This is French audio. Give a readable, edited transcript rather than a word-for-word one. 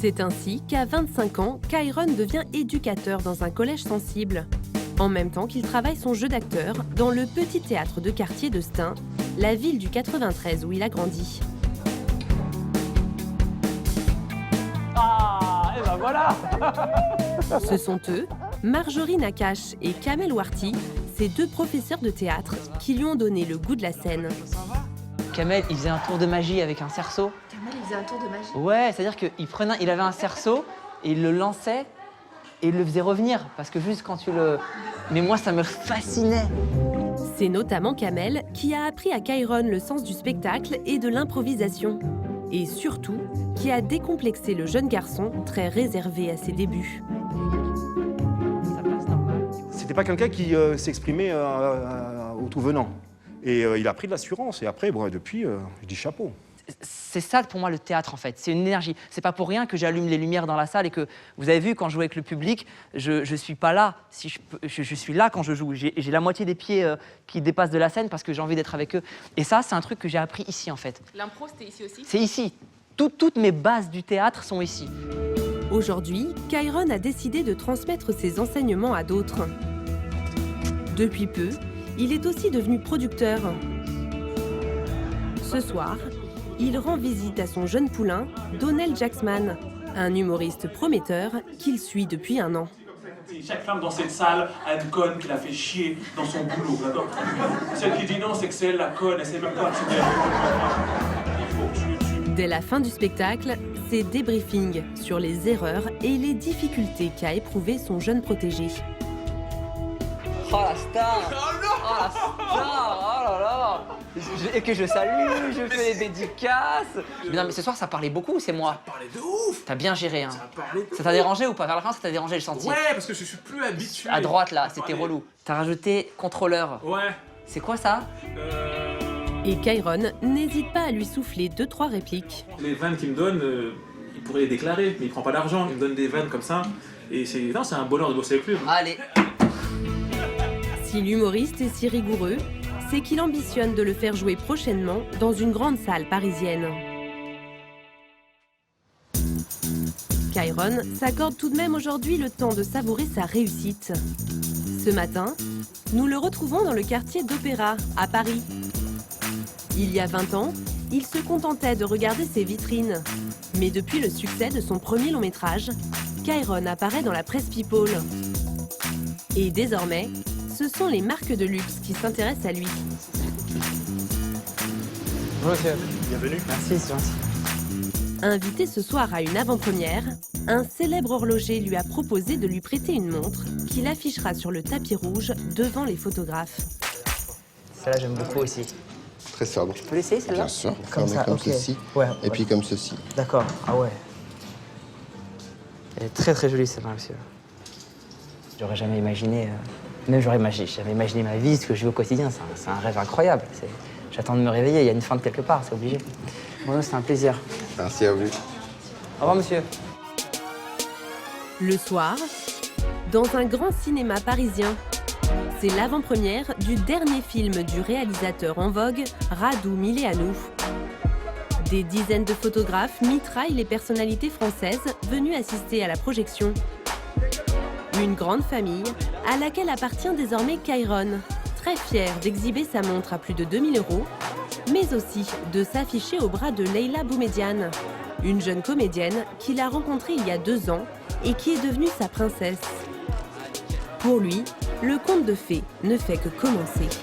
C'est ainsi qu'à 25 ans, Kairon devient éducateur dans un collège sensible, en même temps qu'il travaille son jeu d'acteur dans le petit théâtre de quartier de Stein, la ville du 93 où il a grandi. Ah, et ben voilà. Ce sont eux, Marjorie Nakache et Kamel Ouarti, ces deux professeurs de théâtre qui lui ont donné le goût de la scène. Kamel, il faisait un tour de magie avec un cerceau. Kamel, il faisait un tour de magie. Ouais, c'est-à-dire qu'il avait un cerceau et il le lançait et il le faisait revenir. Parce que juste quand tu le... Mais moi, ça me fascinait. C'est notamment Kamel qui a appris à Kairon le sens du spectacle et de l'improvisation. Et surtout, qui a décomplexé le jeune garçon très réservé à ses débuts. Ça passe normal. C'était pas quelqu'un qui s'exprimait au tout venant. Et il a pris de l'assurance. Et après, bon, depuis, je dis chapeau. C'est ça pour moi le théâtre en fait, c'est une énergie. C'est pas pour rien que j'allume les lumières dans la salle et que vous avez vu quand je joue avec le public, je suis pas là. Si je suis là quand je joue. J'ai la moitié des pieds qui dépassent de la scène parce que j'ai envie d'être avec eux. Et ça, c'est un truc que j'ai appris ici en fait. L'impro, c'était ici aussi? C'est ici. Toutes mes bases du théâtre sont ici. Aujourd'hui, Kairon a décidé de transmettre ses enseignements à d'autres. Depuis peu, il est aussi devenu producteur. Ce soir, il rend visite à son jeune poulain, Donnell Jacksman, un humoriste prometteur qu'il suit depuis 1 an. Chaque femme dans cette salle a une conne qui l'a fait chier dans son boulot, d'accord? Celle qui dit non, c'est que c'est elle la conne, elle sait même pas que c'est elle. Il faut que tu... Dès la fin du spectacle, c'est débriefing sur les erreurs et les difficultés qu'a éprouvé son jeune protégé. Oh la star! Oh la star! Oh là là! Et que je salue, je fais les dédicaces. Mais non, mais ce soir, ça parlait beaucoup, c'est moi. Ça parlait de ouf! T'as bien géré, hein. Ça parlait de Ça t'a dérangé ou pas? Vers la fin, ça t'a dérangé le sentier? Ouais, parce que je suis plus habitué. À droite, là, c'était Parlait. relou. T'as rajouté contrôleur. Ouais. C'est quoi ça? Et Kairon n'hésite pas à lui souffler 2-3 répliques. Les vannes qu'il me donne, il pourrait les déclarer, mais il prend pas d'argent. Il me donne des vannes comme ça. Et c'est un bonheur de bosser avec lui. Allez. Si l'humoriste est si rigoureux, c'est qu'il ambitionne de le faire jouer prochainement dans une grande salle parisienne. Kairon s'accorde tout de même aujourd'hui le temps de savourer sa réussite. Ce matin, nous le retrouvons dans le quartier d'Opéra, à Paris. Il y a 20 ans, il se contentait de regarder ses vitrines. Mais depuis le succès de son premier long métrage, Kairon apparaît dans la presse People. Et désormais, ce sont les marques de luxe qui s'intéressent à lui. Bonjour monsieur. Bienvenue. Merci, c'est gentil. Invité ce soir à une avant-première, un célèbre horloger lui a proposé de lui prêter une montre qu'il affichera sur le tapis rouge devant les photographes. Celle-là, j'aime beaucoup aussi. Très sobre. Tu peux l'essayer celle-là? Bien sûr. Comme ça, comme ok. ceci. Ouais, Et puis comme ceci. D'accord, ah ouais. Elle est très très jolie celle-là, monsieur. J'aurais jamais imaginé, même j'aurais jamais imaginé ma vie, ce que je vis au quotidien. C'est un rêve incroyable. J'attends de me réveiller, il y a une fin de quelque part, c'est obligé. Bon, c'est un plaisir. Merci à vous. Au revoir, monsieur. Le soir, dans un grand cinéma parisien, c'est l'avant-première du dernier film du réalisateur en vogue, Radu Mileanu. Des dizaines de photographes mitraillent les personnalités françaises venues assister à la projection. Une grande famille à laquelle appartient désormais Kairon, très fier d'exhiber sa montre à plus de 2000 €, mais aussi de s'afficher au bras de Leila Boumediane, une jeune comédienne qu'il a rencontrée il y a 2 ans et qui est devenue sa princesse. Pour lui, le conte de fées ne fait que commencer.